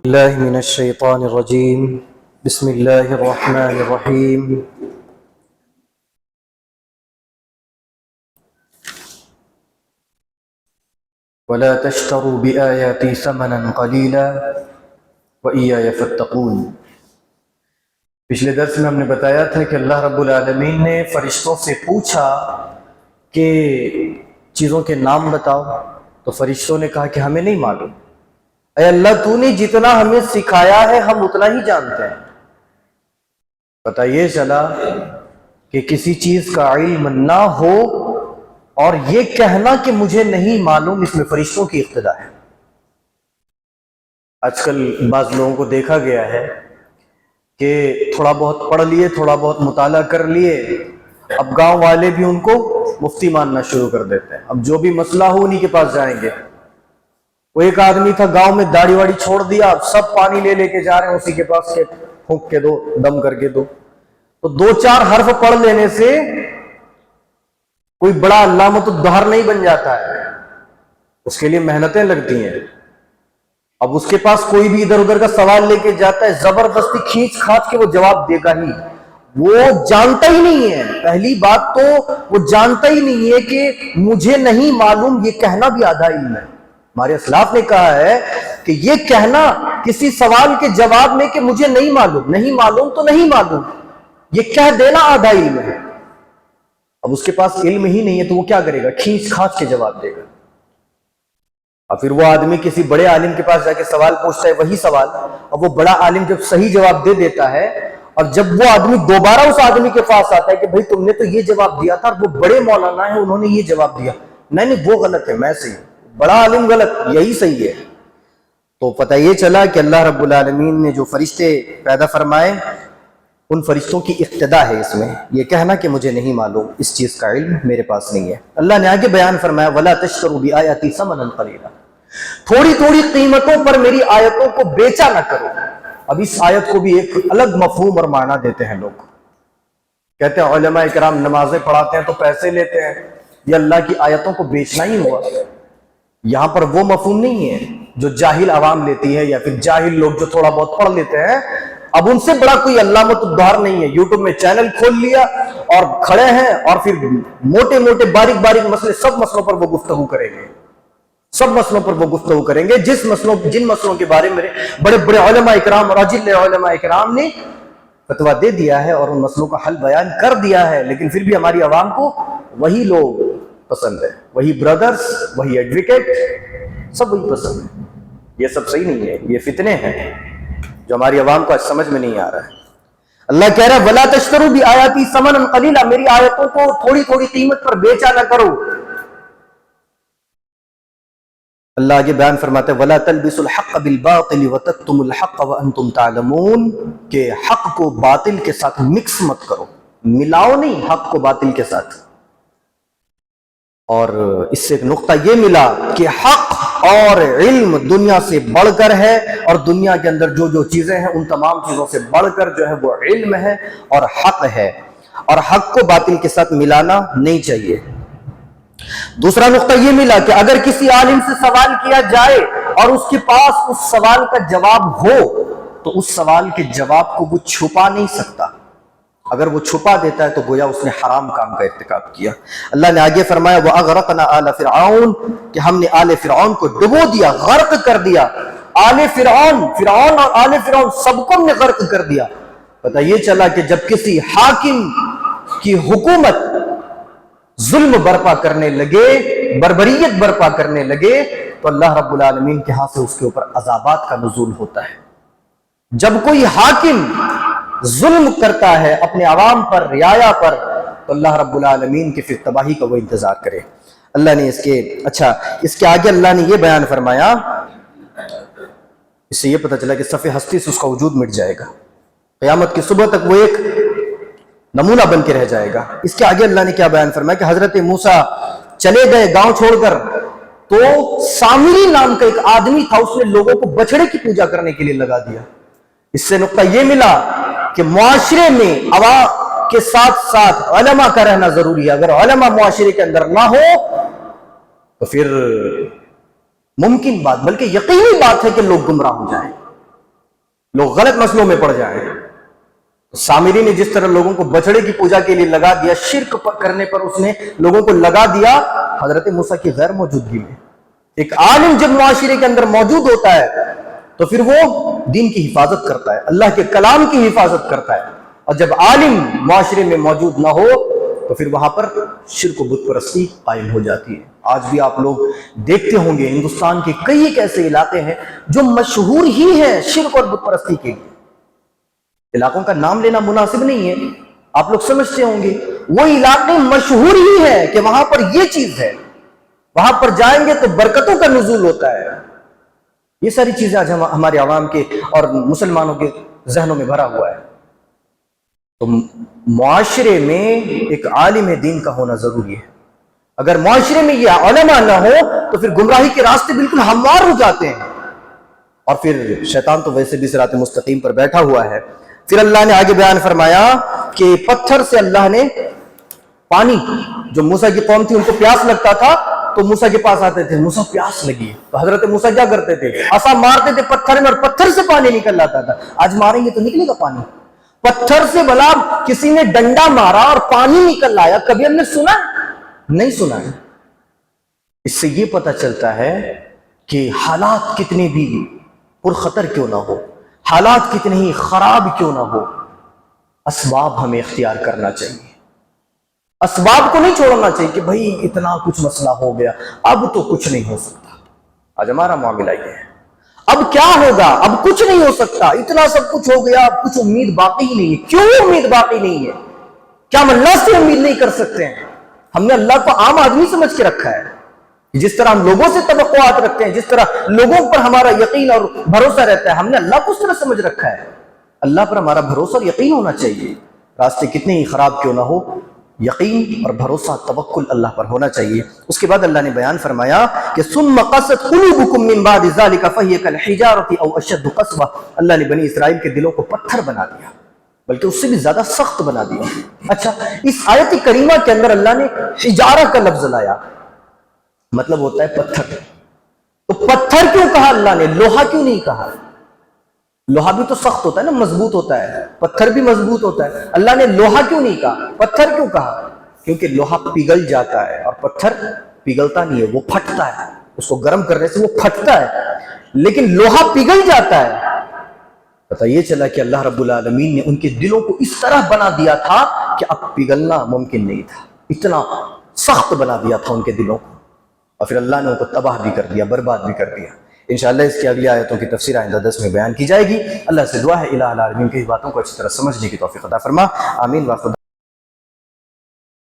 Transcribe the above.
اللہ من الشیطان الرجیم بسم اللہ الرحمن الرحیم ولا تشتروا بآیاتی ثمنا قلیلا وإیای فاتقون۔ پچھلے درس میں ہم نے بتایا تھا کہ اللہ رب العالمین نے فرشتوں سے پوچھا کہ چیزوں کے نام بتاؤ، تو فرشتوں نے کہا کہ ہمیں نہیں معلوم۔ اے اللہ تو نے جتنا ہمیں سکھایا ہے ہم اتنا ہی جانتے ہیں۔ پتہ یہ چلا کہ کسی چیز کا علم نہ ہو اور یہ کہنا کہ مجھے نہیں معلوم، اس میں فرشتوں کی اقتدا ہے۔ آج کل بعض لوگوں کو دیکھا گیا ہے کہ تھوڑا بہت پڑھ لیے، تھوڑا بہت مطالعہ کر لیے، اب گاؤں والے بھی ان کو مفتی ماننا شروع کر دیتے ہیں۔ اب جو بھی مسئلہ ہو انہی کے پاس جائیں گے۔ وہ ایک آدمی تھا گاؤں میں، داڑھی واڑی چھوڑ دیا، اب سب پانی لے لے کے جا رہے ہیں اسی کے پاس کے، پھونک کے دو، دم کر کے دو۔ تو دو چار حرف پڑھ لینے سے کوئی بڑا علامۃ الدہر نہیں بن جاتا ہے، اس کے لیے محنتیں لگتی ہیں۔ اب اس کے پاس کوئی بھی ادھر ادھر کا سوال لے کے جاتا ہے، زبردستی کھینچ کھانچ کے وہ جواب دے گا ہی۔ وہ جانتا ہی نہیں ہے، پہلی بات تو وہ جانتا ہی نہیں ہے کہ مجھے نہیں معلوم، یہ کہنا بھی آدھا علم ہے۔ ہمارے اسلاف نے کہا ہے کہ یہ کہنا کسی سوال کے جواب میں کہ مجھے نہیں معلوم، نہیں معلوم تو نہیں معلوم، یہ کہہ دینا آدھا علم ہے۔ اب اس کے پاس علم ہی نہیں ہے تو وہ کیا کرے گا؟ کھینچ کھانچ کے جواب دے گا۔ اور پھر وہ آدمی کسی بڑے عالم کے پاس جا کے سوال پوچھتا ہے، وہی سوال، اب وہ بڑا عالم جب صحیح جواب دے دیتا ہے، اور جب وہ آدمی دوبارہ اس آدمی کے پاس آتا ہے کہ بھئی تم نے تو یہ جواب دیا تھا، اور وہ بڑے مولانا ہیں انہوں نے یہ جواب دیا، نہیں وہ غلط ہے، میں صحیح، بڑا عالم غلط، یہی صحیح ہے۔ تو پتہ یہ چلا کہ اللہ رب العالمین نے جو فرشتے پیدا فرمائے ان فرشتوں کی اقتدا ہے اس میں، یہ کہنا کہ مجھے نہیں معلوم، اس چیز کا علم میرے پاس نہیں ہے۔ اللہ نے آگے بیان فرمایا وَلَا تَشْتَرُوا بِآيَاتِي ثَمَنًا قَلِيلًا، تھوڑی تھوڑی قیمتوں پر میری آیتوں کو بیچا نہ کرو۔ اب اس آیت کو بھی ایک الگ مفہوم اور معنی دیتے ہیں لوگ، کہتے ہیں علماء کرام نمازیں پڑھاتے ہیں تو پیسے لیتے ہیں، یہ اللہ کی آیتوں کو بیچنا ہی ہوا۔ یہاں پر وہ مفہوم نہیں ہے جو جاہل عوام لیتی ہے، یا پھر جاہل لوگ جو تھوڑا بہت پڑھ لیتے ہیں۔ اب ان سے بڑا کوئی علامۃ الدہر نہیں ہے، یوٹیوب میں چینل کھول لیا اور کھڑے ہیں، اور پھر موٹے موٹے باریک باریک مسئلے، سب مسئلوں پر وہ گفتگو کریں گے، سب مسئلوں پر وہ گفتگو کریں گے، جن مسئلوں کے بارے میں بڑے بڑے علماء اکرام اور اجل علماء اکرام نے فتویٰ دے دیا ہے اور ان مسئلوں کا حل بیان کر دیا ہے، لیکن پھر بھی ہماری عوام کو وہی لوگ پسند ہے، وہی برادرز، وہی ایڈوکیٹ، سب وہی پسند ہے۔ یہ سب صحیح نہیں ہے، یہ فتنے ہیں جو ہماری عوام کو آج سمجھ میں نہیں آ رہا ہے۔ اللہ کہہ رہا ہے وَلَا تَشْتَرُوا بِآيَاتِي ثَمَنًا قَلِيلًا، میری آیتوں کو تھوڑی تھوڑی قیمت پر بیچا نہ کرو۔ اللہ آگے بیان فرماتے ہیں وَلَا تَلْبِسُوا الْحَقَّ بِالْبَاطِلِ وَتَكْتُمُوا الْحَقَّ وَأَنْتُمْ تَعْلَمُونَ، کہ حق کو باطل کے ساتھ مکس مت کرو، ملاؤ نہیں حق کو باطل کے ساتھ۔ اور اس سے ایک نقطہ یہ ملا کہ حق اور علم دنیا سے بڑھ کر ہے، اور دنیا کے اندر جو جو چیزیں ہیں ان تمام چیزوں سے بڑھ کر جو ہے وہ علم ہے اور حق ہے، اور حق کو باطل کے ساتھ ملانا نہیں چاہیے۔ دوسرا نقطہ یہ ملا کہ اگر کسی عالم سے سوال کیا جائے اور اس کے پاس اس سوال کا جواب ہو تو اس سوال کے جواب کو وہ چھپا نہیں سکتا، اگر وہ چھپا دیتا ہے تو گویا اس نے حرام کام کا ارتکاب کیا۔ اللہ نے آگے فرمایا وَأَغْرَقْنَا آلَ فِرْعَوْنَ، کہ ہم نے آل فرعون کو ڈبو دیا، غرق کر دیا۔ آل فرعون اور آل فرعون سب کو ہم نے غرق کر دیا۔ پتہ یہ چلا کہ جب کسی حاکم کی حکومت ظلم برپا کرنے لگے، بربریت برپا کرنے لگے، تو اللہ رب العالمین کے ہاں سے اس کے اوپر عذابات کا نزول ہوتا ہے۔ جب کوئی حاکم ظلم کرتا ہے اپنے عوام پر، رعایا پر، تو اللہ رب العالمین کی پھر تباہی کا وہ انتظار کرے۔ اللہ نے اس کے آگے اللہ نے یہ بیان فرمایا، اس سے یہ پتہ چلا کہ صف ہستی سے اس کا وجود مٹ جائے گا، قیامت کی صبح تک وہ ایک نمونہ بن کے رہ جائے گا۔ اس کے آگے اللہ نے کیا بیان فرمایا کہ حضرت موسیٰ چلے گئے گاؤں چھوڑ کر، تو سامری نام کا ایک آدمی تھا، اس نے لوگوں کو بچڑے کی پوجا کرنے کے لیے لگا دیا۔ اس سے نقطہ یہ ملا کہ معاشرے میں عوام کے ساتھ ساتھ علماء کا رہنا ضروری ہے۔ اگر علماء معاشرے کے اندر نہ ہو تو پھر ممکن بات بلکہ یقینی بات ہے کہ لوگ گمراہ ہو جائیں، لوگ غلط مسئلوں میں پڑ جائیں۔ سامری نے جس طرح لوگوں کو بچڑے کی پوجا کے لیے لگا دیا، شرک کرنے پر اس نے لوگوں کو لگا دیا، حضرت موسیٰ کی غیر موجودگی میں ایک عالم جب معاشرے کے اندر موجود ہوتا ہے تو پھر وہ دین کی حفاظت کرتا ہے، اللہ کے کلام کی حفاظت کرتا ہے، اور جب عالم معاشرے میں موجود نہ ہو تو پھر وہاں پر شرک و بت پرستی قائم ہو جاتی ہے۔ آج بھی آپ لوگ دیکھتے ہوں گے ہندوستان کے کئی ایک ایسے علاقے ہیں جو مشہور ہی ہیں شرک اور بت پرستی کے لیے۔ علاقوں کا نام لینا مناسب نہیں ہے، آپ لوگ سمجھتے ہوں گے وہ علاقے مشہور ہی ہیں کہ وہاں پر یہ چیز ہے، وہاں پر جائیں گے تو برکتوں کا نزول ہوتا ہے۔ یہ ساری چیزیں آج ہمارے عوام کے اور مسلمانوں کے ذہنوں میں بھرا ہوا ہے۔ تو معاشرے میں ایک عالم دین کا ہونا ضروری ہے۔ اگر معاشرے میں یہ علماء نہ ہو تو پھر گمراہی کے راستے بالکل ہموار ہو جاتے ہیں، اور پھر شیطان تو ویسے بھی صراط مستقیم پر بیٹھا ہوا ہے۔ پھر اللہ نے آگے بیان فرمایا کہ پتھر سے اللہ نے پانی، جو موسیٰ کی قوم تھی ان کو پیاس لگتا تھا تو موسیٰ کے پاس آتے تھے، موسیٰ پیاس لگی، تو حضرت موسیٰ کیا کرتے تھے؟ عصا مارتے تھے پتھر میں اور پتھر سے پانی نکل آتا تھا۔ آج ماریں گے تو نکلے گا پانی؟ پتھر سے بھلا کسی نے ڈنڈا مارا اور پانی نکل آیا، کبھی ہم نے سنا؟ نہیں سنا ہے۔ اس سے یہ پتہ چلتا ہے کہ حالات کتنے بھی پرخطر کیوں نہ ہو، حالات کتنے ہی خراب کیوں نہ ہو، اسباب ہمیں اختیار کرنا چاہیے۔ اسباب کو نہیں چھوڑنا چاہیے کہ بھئی اتنا کچھ مسئلہ ہو گیا، اب تو کچھ نہیں ہو سکتا۔ آج ہمارا معاملہ یہ ہے، اب کیا ہوگا؟ اب کچھ نہیں ہو سکتا، اتنا سب کچھ ہو گیا، اب کچھ امید باقی ہی نہیں ہے۔ کیوں امید باقی نہیں ہے؟ کیا ہم اللہ سے امید نہیں کر سکتے ہیں؟ ہم نے اللہ کو عام آدمی سمجھ کے رکھا ہے، جس طرح ہم لوگوں سے توقعات رکھتے ہیں، جس طرح لوگوں پر ہمارا یقین اور بھروسہ رہتا ہے، ہم نے اللہ کو اس طرح سمجھ رکھا ہے۔ اللہ پر ہمارا بھروسہ اور یقین ہونا چاہیے، راستے کتنے ہی خراب کیوں نہ ہو، یقین اور بھروسہ توکل اللہ پر ہونا چاہیے۔ اس کے بعد اللہ نے بیان فرمایا کہ ثم قست قلوبکم من بعد ذلک فہی کالحجارۃ او اشد قسوہ، اللہ نے بنی اسرائیل کے دلوں کو پتھر بنا دیا، بلکہ اس سے بھی زیادہ سخت بنا دیا۔ اچھا، اس آیت کریمہ کے اندر اللہ نے حجارہ کا لفظ لایا، مطلب ہوتا ہے پتھر۔ تو پتھر کیوں کہا اللہ نے؟ لوہا کیوں نہیں کہا؟ لوہا بھی تو سخت ہوتا ہے نا، مضبوط ہوتا ہے، پتھر بھی مضبوط ہوتا ہے، اللہ نے لوہا کیوں نہیں کہا؟ پتھر کیوں کہا؟ کیونکہ لوہا پگھل جاتا ہے اور پتھر پگھلتا نہیں ہے، وہ پھٹتا ہے، اس کو گرم کرنے سے وہ پھٹتا ہے، لیکن لوہا پگھل جاتا ہے۔ پتہ یہ چلا کہ اللہ رب العالمین نے ان کے دلوں کو اس طرح بنا دیا تھا کہ اب پگھلنا ممکن نہیں تھا، اتنا سخت بنا دیا تھا ان کے دلوں کو، اور پھر اللہ نے ان کو تباہ بھی کر دیا، برباد بھی کر دیا۔ انشاءاللہ اس کی اگلی آیتوں کی تفسیر آئندہ درس میں بیان کی جائے گی۔ اللہ سے دعا ہے الہ العالمین کی باتوں کو اچھی طرح سمجھنے کی توفیق عطا فرما، آمین۔